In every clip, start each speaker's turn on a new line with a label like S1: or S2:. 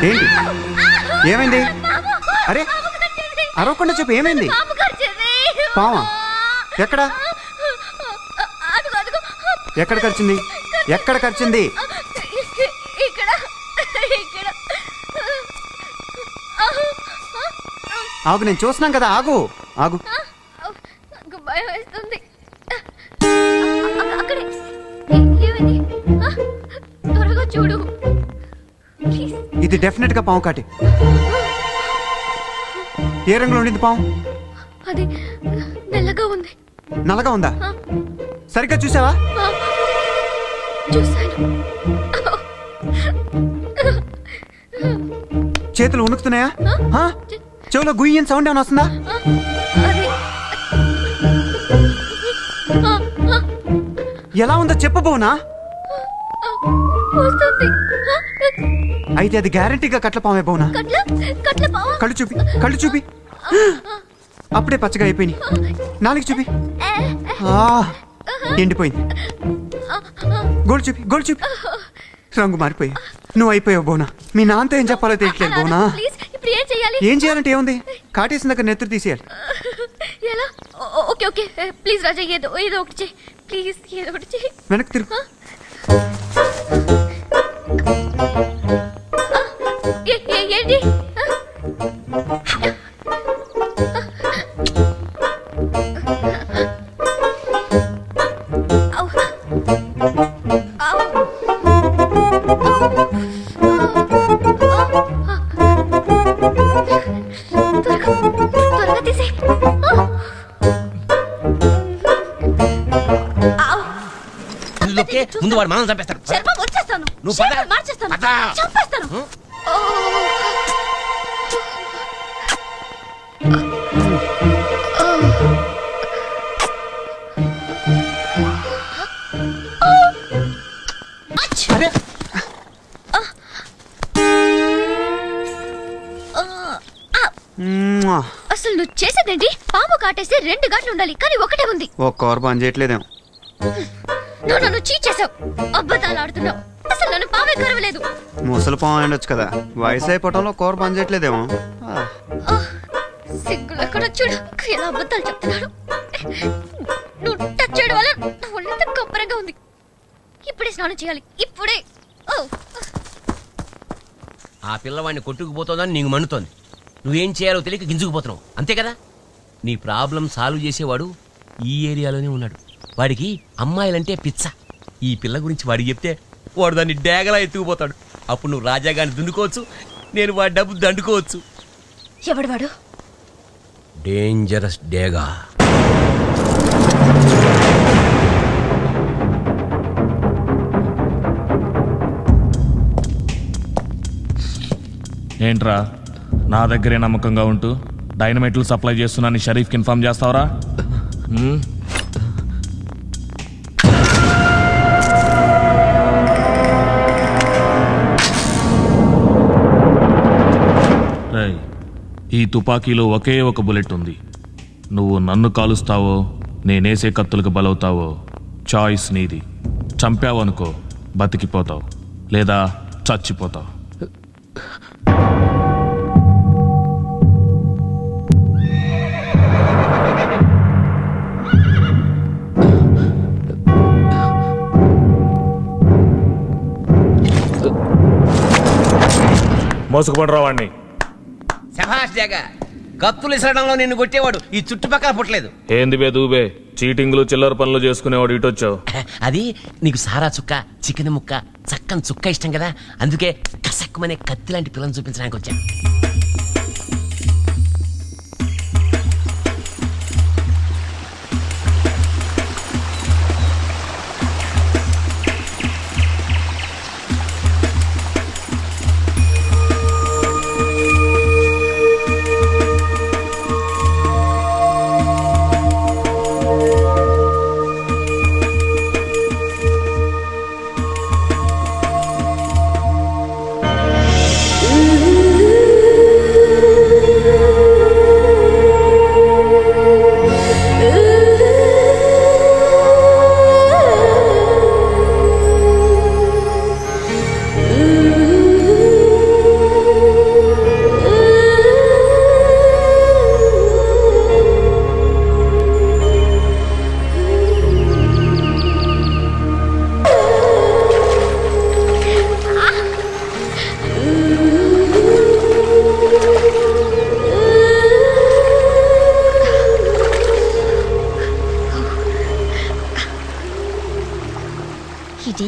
S1: ఏంటి ఏమైంది? అరే అరవకుండా చెప్పు ఏమైంది? పావా ఎక్కడ ఎక్కడ కరిచింది? ఎక్కడ కరిచింది? ఆగు, నేను చూస్తున్నాం కదా, ఆగు ఆగు.
S2: భయం వేస్తుంది. త్వరగా చూడు.
S1: ఇది డెఫినెట్ గా పాము కాటి. ఏ రంగులో ఉండింది పాము?
S2: అది నల్లగా ఉంది.
S1: నల్లగా ఉందా? సరిగ్గా చూసావా?
S2: చూసాను.
S1: చేతులు ఉణుకుతున్నాయా? చెవులో గుయ్యని సౌండ్ ఏమైనా వస్తుందా? ఎలా ఉందో చెప్పబోనా? అయితే అది గ్యారంటీగా కట్ల పామే బోనా? కళ్ళు చూపి, కళ్ళు చూపి. అప్పుడే పచ్చగా అయిపోయినాయి. నాలుగు చూపి. ఎండిపోయింది. గోల్డ్ చూపి, గోల్డ్ చూపి. రంగు మారిపోయా. నువ్వు అయిపోయావు బోనా. మీ నాన్నతో ఏం చెప్పాలో తెలియట్లేదు బోనా. ఏం చేయాలంటే ఏముంది? కాటేసిన దగ్గర నెత్తురు తీసేయాలి.
S2: ఓకే ఓకే ప్లీజ్ రాజా, ఏదో ఏదో ఒకటి చెయ్యి ప్లీజ్, ఏదో ఒకటి చెయ్యి.
S1: వెనక్కి తిరుగు.
S2: ఏంటి? త్వరగా తీసే.
S3: ముందు వాడు మనం చంపేస్తాడు.
S2: చర్మం వచ్చేస్తాను, మార్చేస్తాను, చంపేస్తాను. అసలు నువ్వు చేసేదేంటి? పాము కాటేస్తే 2 గంటలు ఉండాలి, కానీ ఒకటే ఉంది.
S1: ఒక్క పని చేయట్లేదేమో.
S2: నువ్వు నన్ను చీట్ చేసావు, అబద్ధాలు ఆడుతున్నావు. అసలు నన్ను పామే కరవలేదు.
S1: ముసలి పాము ఉండొచ్చు కదా, వయసు అయిపోవటంలో కూర పని చేయట్లేదేమో.
S2: సిగ్గులు ఎక్కడ చూడు, ఎలా అబద్ధాలు చెప్తున్నాడు. నువ్వు టచ్ చేయడం వల్ల నా ఒళ్ళంతా కొబ్బరంగా ఉంది. ఇప్పుడే స్నానం చేయాలి, ఇప్పుడే.
S3: ఆ పిల్లవాడిని కొట్టుకుపోతుందని నీకు మండుతోంది. నువ్వేం చేయాలో తెలియక గింజుకుపోతున్నావు, అంతే కదా? నీ ప్రాబ్లం సాల్వ్ చేసేవాడు ఈ ఏరియాలోనే ఉన్నాడు. వాడికి అమ్మాయిలంటే పిచ్చ. ఈ పిల్ల గురించి వాడికి చెప్తే వాడు దాన్ని డేగలా ఎత్తుకుపోతాడు. అప్పుడు నువ్వు రాజాగాన్ని దున్నుకోవచ్చు, నేను వాడి డబ్బు దండుకోవచ్చు.
S2: ఎవడు వాడు?
S3: డేంజరస్ డేగా.
S4: ఏంట్రా నా దగ్గరే నమ్మకంగా ఉంటూ డైనమైట్లు సప్లై చేస్తున్నాను షరీఫ్కి ఇన్ఫార్మ్ చేస్తావరా? ఈ తుపాకీలో ఒకే ఒక బుల్లెట్ ఉంది. నువ్వు నన్ను కాలుస్తావో నేనేసే కత్తులకు బలవుతావో చాయిస్ నీది. చంపావనుకో బతికిపోతావు, లేదా చచ్చిపోతావు. మోసుకుపడరా వాడిని.
S3: శభాష్ జగా, కత్తులు ఇసరడంలో నిన్ను కొట్టేవాడు ఈ చుట్టుపక్కల పుట్టలేదు.
S4: ఏంది బే దూబే, చీటింగ్లు చిల్లర పనులు చేసుకునేవాడు ఇటొచ్చావు.
S3: అది నీకు సారా చుక్క, చికెన్ ముక్క, చక్కని చుక్క ఇష్టం కదా, అందుకే కసక్కుమనే కత్తి లాంటి పిల్లని చూపించడానికి వచ్చా.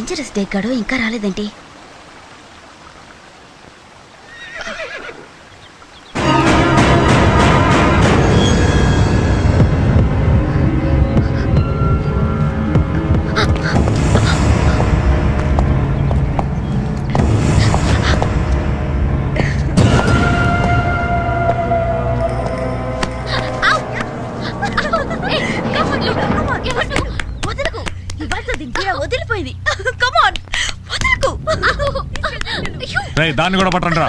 S2: డేంజరస్ డే గడు ఇంకా రాలేదండి. వదిలిపోయింది.
S4: దాన్ని కూడా పట్టండి రా.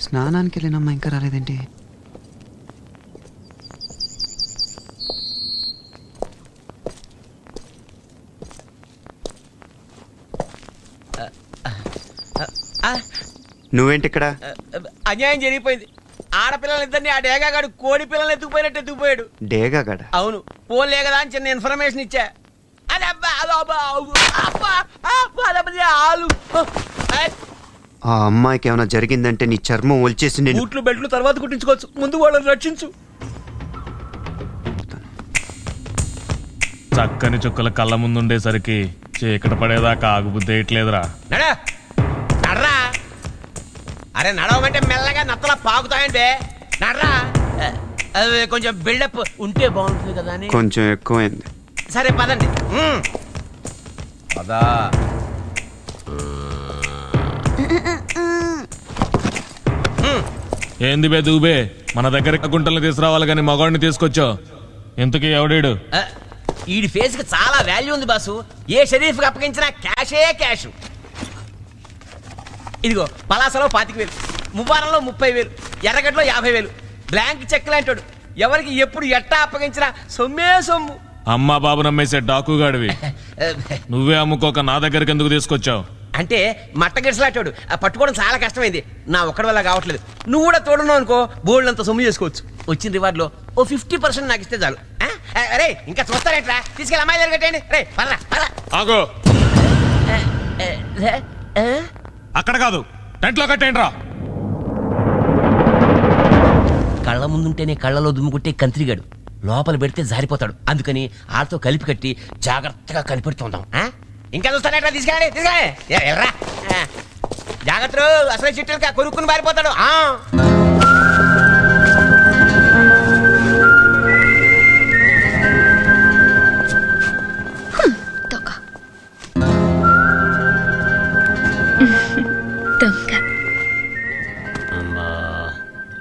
S1: స్నానానికి వెళ్ళినమ్మా ఇంకా రాలేదేంటి? నువ్వేంటి ఇక్కడ?
S3: అన్యాయం జరిగిపోయింది. ఆడపిల్లలిద్దరిని ఆ డేగాగాడు కోడి పిల్లలు ఎత్తుకుపోయినట్టు ఎత్తుకుపోయాడు.
S1: డేగాగాడ?
S3: అవును. పోలే కదా అని చిన్న ఇన్ఫర్మేషన్ ఇచ్చా.
S1: ఆ అమ్మాయికి ఏమైనా జరిగిందంటే నీ చర్మం ఒలిచేసి నేను
S3: బూట్లు బెల్ట్లు తర్వాత కుట్టించుకోవచ్చు. ముందు వాళ్ళని రక్షించు.
S4: చక్కని చుక్కల కళ్ళ ముందుండేసరికి చీకట పడేదాకా ఆగుబుద్ధి వేయట్లేదురా.
S3: నడరా. అరే నడవమంటే మెల్లగా నత్తలా పాకుతాయంటే నడరా. అది కొంచెం బిల్డప్ ఉంటే బాగుంటుంది కదా అని.
S1: కొంచెం ఎక్కువైంది.
S3: సరే పదండి. పదా.
S4: ఏంది బే దూబే, మన దగ్గర గుంటల్ని తీసుకురావాలి కానీ మగవాడిని తీసుకొచ్చావు. ఇంతకీ ఎవడీడు?
S3: ఈడి ఫేస్ కి చాలా వాల్యూ ఉంది బాసు. ఏ షరీఫ్ కి అప్పగించినా క్యాషే క్యాష్. ఇదిగో పలాసలో 25,000, మువ్వారంలో 30,000, ఎర్రగడ్డలో 50,000. Blank cheque లాంటాడు. ఎవరికి ఎప్పుడు ఎట్టా అప్పగించినా సొమ్మే సొమ్ము.
S4: అమ్మా బాబు నమ్మేసే డాకుగాడివి. నువ్వే అమ్ముకోక నా దగ్గరికి ఎందుకు తీసుకొచ్చావు?
S3: అంటే మట్టగిడిసలాటాడు. పట్టుకోవడం చాలా కష్టమైంది. నా ఒక్కడి వల్ల కావట్లేదు. నువ్వు కూడా తోడున్నావు అనుకో, బోల్డ్ అంత సొమ్ము చేసుకోవచ్చు. వచ్చిన రివార్డ్ లో ఓ 50% నాకు ఇస్తే చాలు. రే ఇంకా చూస్తారేట్రా, తీసుకెళ్ళి అమ్మాయి దగ్గర కట్టేయండి. రే పర్రా పర్రా.
S4: ఆగో, అక్కడ కాదు, టెంట్లో కట్టేయండి రా.
S3: కళ్ళ ముందుంటేనే కళ్ళలో దుమ్ము కొట్టే కంత్రిగాడు లోపల పెడితే జారిపోతాడు. అందుకని ఆళ్ళతో కలిపి కట్టి జాగ్రత్తగా కనిపెడుతుందాం. ఇంకా చూస్తానేట్రా, తీసుకెళ్ళండి తీసుకెళ్ళండి. ఎర్రా జాగ్రత్త, అసలు చెట్టు కొనుక్కుని పారిపోతాడు.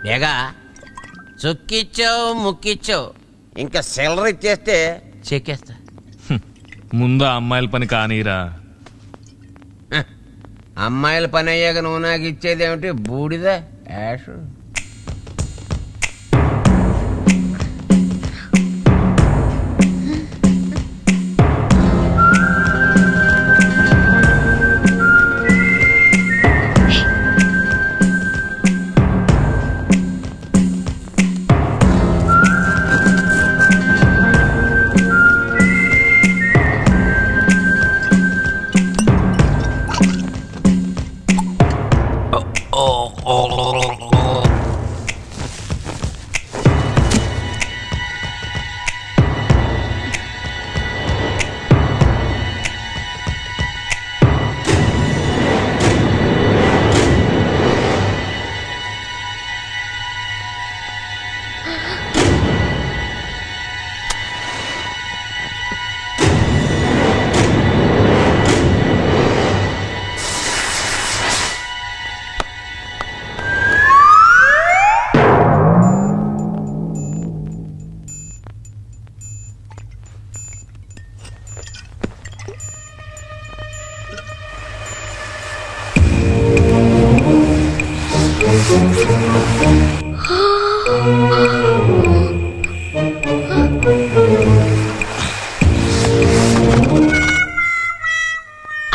S3: బేగా చుక్కిచ్చావు ముక్కిచ్చావు, ఇంకా సెలరీ ఇచ్చేస్తే చెక్కేస్తా.
S4: ముందు అమ్మాయిల పని కానీరా.
S3: అమ్మాయిల పని అయ్యాక నువ్వు నాకు ఇచ్చేది ఏమిటి? బూడిద యాష్.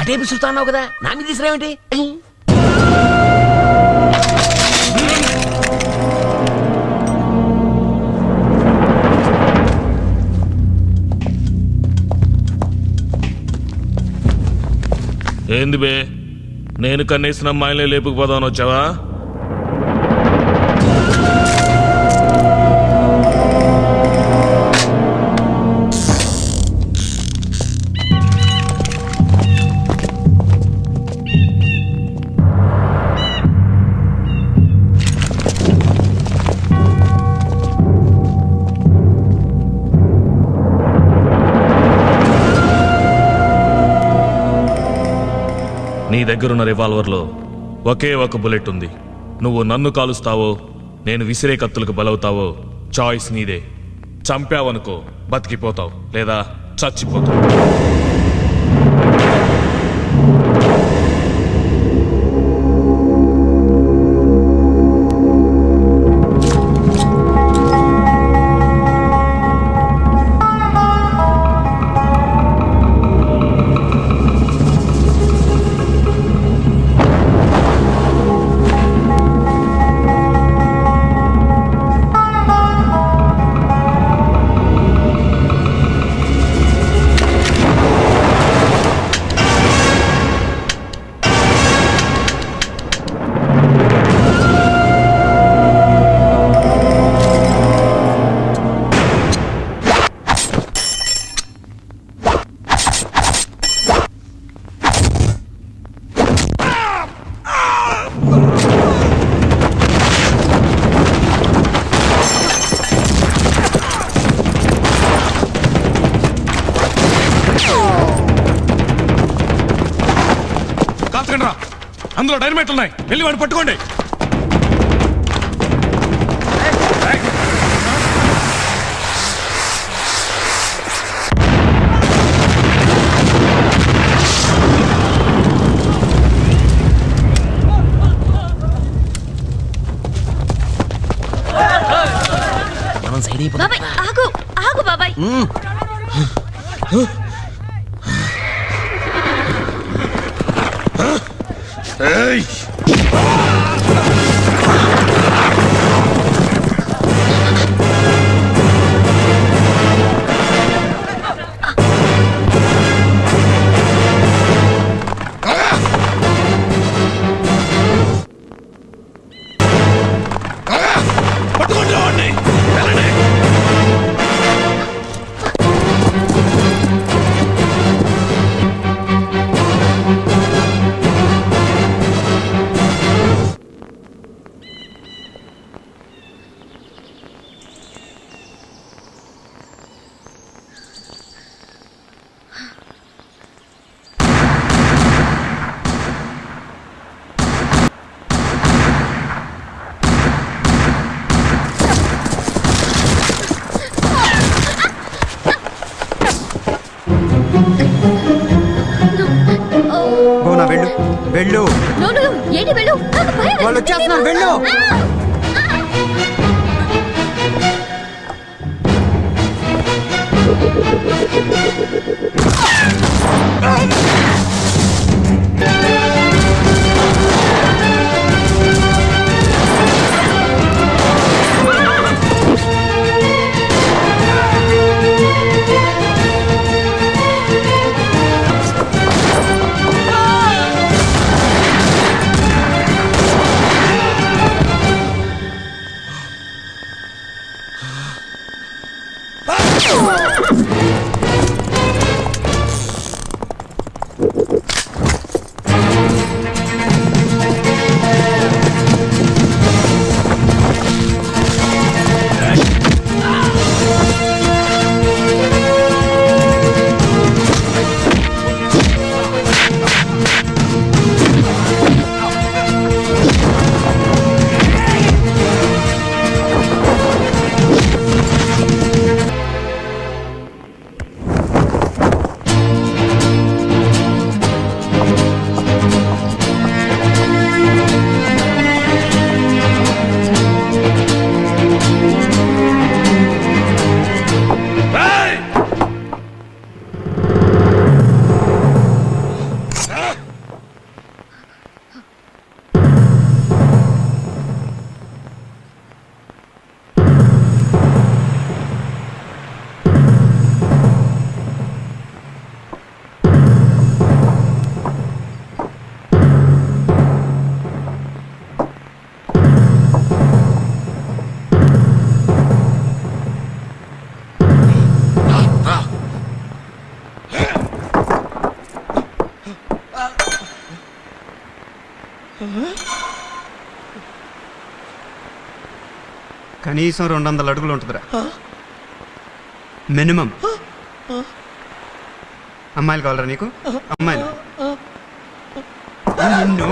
S3: అటే విసురుతున్నావు కదా, నా మీద తీసుకురావేంటి?
S4: ఏంది బే, నేను కన్నేసిన అమ్మాయిలే లేపుకుపోదామని వచ్చావా? దగ్గరున్న రివాల్వర్లో ఒకే ఒక బుల్లెట్ ఉంది. నువ్వు నన్ను కాలుస్తావో నేను విసిరే కత్తులకు బలవుతావో చాయిస్ నీదే. చంపావనుకో బతికిపోతావు, లేదా చచ్చిపోతావు. అందులో డైనమైట్లు ఉన్నాయి, వెళ్ళి వాడిని పట్టుకోండి.
S3: మనం సైడ్ అయిపోతాం.
S2: బాబాయ్ ఆగు ఆగు బాబాయ్.
S1: వెళ్ళు.
S2: ఏంటి వెళ్ళు?
S1: వాళ్ళు వచ్చేస్తున్నారు, వెళ్ళు. కనీసం 200 అడుగులు ఉంటుందిరా మినిమం. అమ్మాయిలు కావాలరా నీకు? అమ్మాయిలు నిన్ను